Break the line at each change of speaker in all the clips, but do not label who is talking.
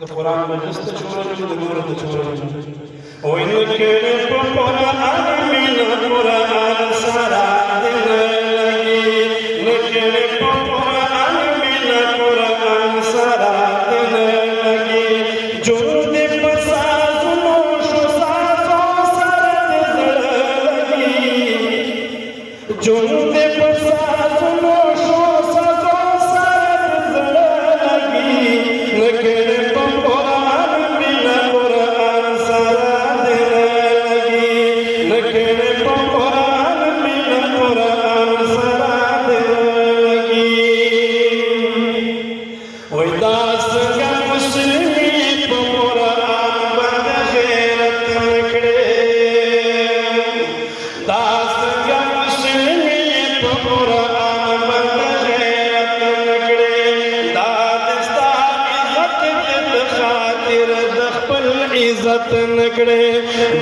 القرآن مجلس تشورج ودمورة تشورج وإن كان القرآن من القرآن سراد لي نكن القرآن من القرآن سراد لي جود بساز نوش سازو سرد لي جود بساز نوش سازو سرد لي نكن عزت نکڑے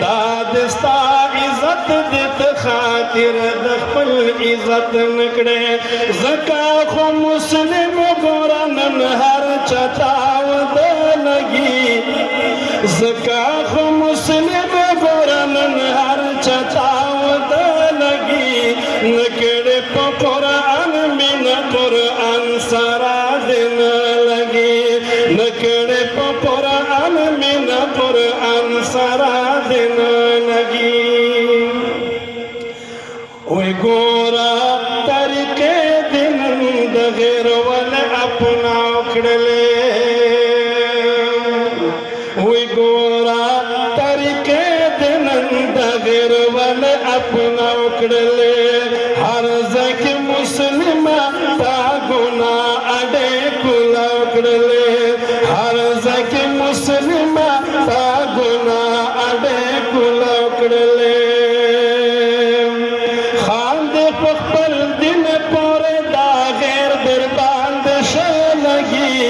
دادستا عزت دیت خاطر دخل عزت نکڑے زکا خو مسلم گورنن ہر چتاو دے لگی زکا خو مسلم گورنن ہر چتاو دے لگی نکڑے پا قرآن من قرآن سرا دن لگی نکڑے پا قرآن من قرآن سرا دن لگی وی گورا طریقے دن دغیر ول اپنا اکڑلے وی گورا طریقے دن دغیر ول اپنا اکڑلے ہر زک مسلم تا گناہ اڈے کلا اکڑلے ہر زک مسلم تا گناہ اڈے کلا اکڑلے خاند پخپل دن پور دا غیر در باند شلگی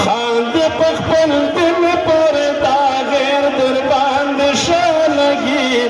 خاند پخپل دن پور دا غیر در باند شلگی